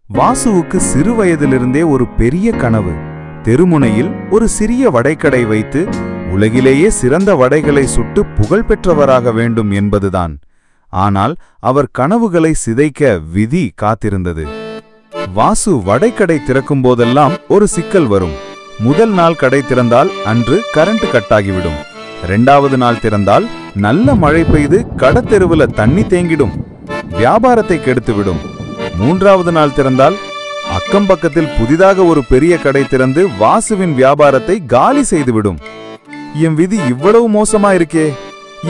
வாசுவுக்கு சிறு வயதிலிருந்தே ஒரு பெரிய கனவு. தெருமுனையில் ஒரு சிறிய வடைக்கடை வைத்து உலகிலேயே சிறந்த வடைகளை சுட்டு புகழ் பெற்றவராக வேண்டும் என்பதுதான். ஆனால் அவர் கனவுகளை சிதைக்க விதி காத்திருந்தது. வாசு வடைக்கடை திறக்கும் போதெல்லாம் ஒரு சிக்கல் வரும். முதல் நாள் கடை திறந்தால் அன்று கரண்ட் கட்டாகிவிடும். 2வது நாள் திறந்தால் நல்ல மழை பெய்து கடத்தெருவுல தண்ணி தேங்கிடும், வியாபாரத்தை கெடுத்துவிடும். 3வது நாள் திறந்தால் அக்கம் பக்கத்தில் புதிதாக ஒரு பெரிய கடை திறந்து வாசுவின் வியாபாரத்தை காலி செய்துவிடும். என் விதி இவ்வளவு மோசமா இருக்கே,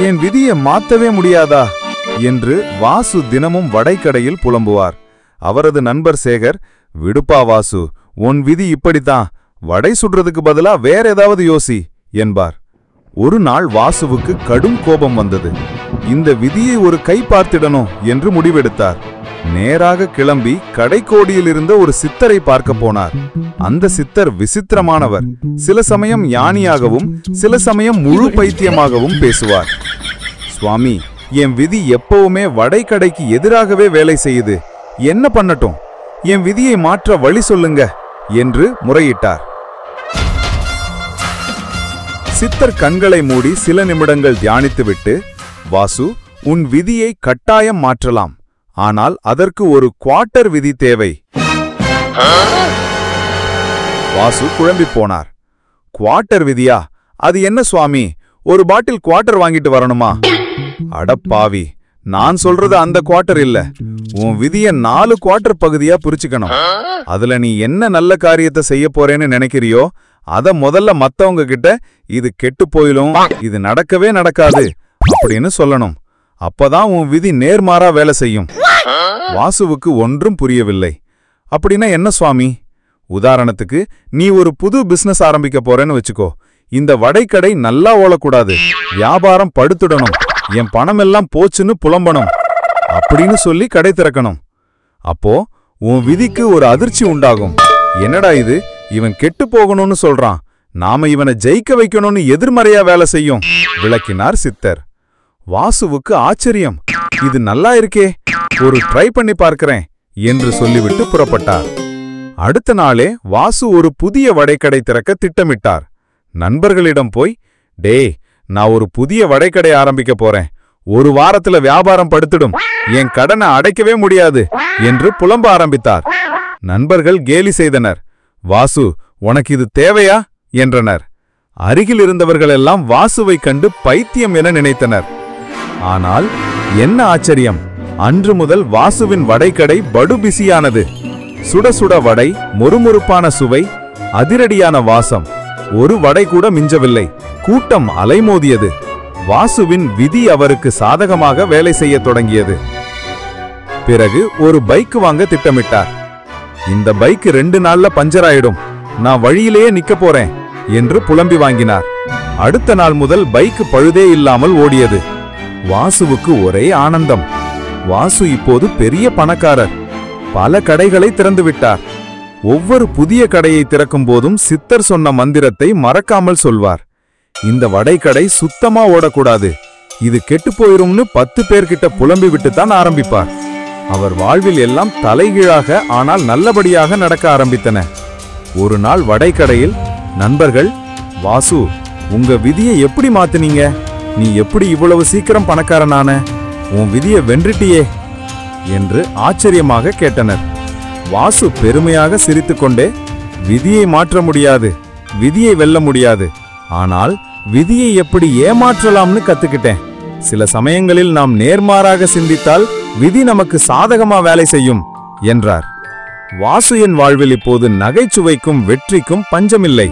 என் விதியை மாத்தவே முடியாதா என்று வாசு தினமும் வடைக்கடையில் புலம்புவார். அவரது நண்பர் சேகர், விடுப்பா வாசு, உன் விதி இப்படித்தான், வடை சுடுறதுக்கு பதிலா வேற ஏதாவது யோசி என்பார். ஒரு நாள் வாசுவுக்கு கடும் கோபம் வந்தது. இந்த விதியை ஒரு கை பார்த்திடணும் என்று முடிவெடுத்தார். நேராக கிளம்பி கடைக்கோடியில் இருந்த ஒரு சித்தரை பார்க்க போனார். அந்த சித்தர் விசித்திரமானவர். சில சமயம் ஞானியாகவும் சில சமயம் முழு பைத்தியமாகவும் பேசுவார். சுவாமி, என் விதி எப்பவுமே வடைக்கடைக்கு எதிராகவே வேலை செய்யுது, என்ன பண்ணட்டும்? என் விதியை மாற்ற வழி சொல்லுங்க என்று முறையிட்டார். சித்தர் கண்களை மூடி சில நிமிடங்கள் தியானித்துவிட்டு, வாசு, உன் விதியை கட்டாயம் மாற்றலாம், ஆனால் அதற்கு ஒரு குவார்ட்டர் விதி தேவை. வாசு குழம்பி போனார். குவார்ட்டர் விதியா? அது என்ன சுவாமி, ஒரு பாட்டில் குவார்ட்டர் வாங்கிட்டு வரணுமா? அடப்பாவி, நான் சொல்றது அந்த குவார்ட்டர் இல்ல. உன் விதிய 4 குவார்ட்டர் பகுதியா பிரிச்சுக்கணும். அதுல நீ என்ன நல்ல காரியத்தை செய்ய போறேன்னு நினைக்கிறியோ அத முதல்ல மத்தவங்க கிட்ட இது கெட்டு போயிலும், இது நடக்கவே நடக்காது அப்படின்னு சொல்லணும். அப்பதான் உன் விதி நேர்மாறா வேலை செய்யும். வாசுவுக்கு ஒன்றும் புரியவில்லை. அப்படின்னா என்ன சுவாமி? உதாரணத்துக்கு, நீ ஒரு புது பிசினஸ் ஆரம்பிக்க போறேன்னு வச்சுக்கோ. இந்த வடைக்கடை நல்லா ஓடக்கூடாது, வியாபாரம் படுத்துடணும், என் பணமெல்லாம் போச்சுன்னு புலம்பணும் அப்படின்னு சொல்லி கடை திறக்கணும். அப்போ உன் விதிக்கு ஒரு அதிர்ச்சி உண்டாகும். என்னடா இது, இவன் கெட்டு போகணும்னு சொல்றான், நாம இவனை ஜெயிக்க வைக்கணும்னு எதிர்மறையா வேலை செய்யும் விளக்கினார் சித்தர். வாசுவுக்கு ஆச்சரியம். இது நல்லா இருக்கே, ஒரு ட்ரை பண்ணி பார்க்கிறேன் என்று சொல்லிவிட்டு புறப்பட்டார். அடுத்த நாளே வாசு ஒரு புதிய வடைக்கடை திறக்க திட்டமிட்டார். நண்பர்களிடம் போய், டேய், நான் ஒரு புதிய வடைக்கடை ஆரம்பிக்க போறேன், ஒரு வாரத்துல வியாபாரம் படுத்திடும், என் கடனை அடைக்கவே முடியாது என்று புலம்ப ஆரம்பித்தார். நண்பர்கள் கேலி செய்தனர். வாசு, உனக்கு இது தேவையா என்றனர். அருகில் இருந்தவர்களெல்லாம் வாசுவை கண்டு பைத்தியம் என நினைத்தனர். ஆனால் என்ன ஆச்சரியம், அன்று முதல் வாசுவின் வடைக்கடை படு பிஸியானது. சுட சுட வடை, மொறுமொறுப்பான சுவை, அதிரடியான வாசம். ஒரு வடை கூட மிஞ்சவில்லை. கூட்டம் அலைமோதியது. வாசுவின் விதி அவருக்கு சாதகமாக வேலை செய்ய தொடங்கியது. பிறகு ஒரு பைக் வாங்க திட்டமிட்டார். இந்த பைக் 2 நாள்ல பஞ்சர் ஆயிடும், நான் வழியிலேயே நிக்க போறேன் என்று புலம்பி வாங்கினார். அடுத்த நாள் முதல் பைக் பழுதே இல்லாமல் ஓடியது. வாசுவுக்கு ஒரே ஆனந்தம். வாசு இப்போது பெரிய பணக்காரர். பல கடைகளை திறந்து விட்டார். ஒவ்வொரு புதிய கடையை திறக்கும் போதும் சித்தர் சொன்ன மந்திரத்தை மறக்காமல் சொல்வார். இந்த வடைக்கடை சுத்தமா ஓடக்கூடாது, இது கெட்டு போயிரும்னு 10 பேர்கிட்ட புலம்பி விட்டுத்தான் ஆரம்பிப்பார். அவர் வாழ்வில் எல்லாம் தலைகீழாக ஆனால் நல்லபடியாக நடக்க ஆரம்பித்தன. ஒரு நாள் வடைக்கடையில் நண்பர்கள், வாசு, உங்க விதியை எப்படி மாத்துனீங்க? நீ எப்படி இவ்வளவு சீக்கிரம் பணக்காரனான? உன் விதியை வென்றிட்டியே என்று ஆச்சரியமாக கேட்டனர். வாசு பெருமையாக சிரித்துக்கொண்டே, விதியை மாற்ற முடியாது, விதியை வெல்ல முடியாது, ஆனால் விதியை எப்படி ஏமாற்றலாம்னு கத்துக்கிட்டேன். சில சமயங்களில் நாம் நேர்மாறாக சிந்தித்தால் விதி நமக்கு சாதகமா வேலை செய்யும் என்றார். வாசு என் வாழ்வில் இப்போது நகைச்சுவைக்கும் வெற்றிக்கும் பஞ்சமில்லை.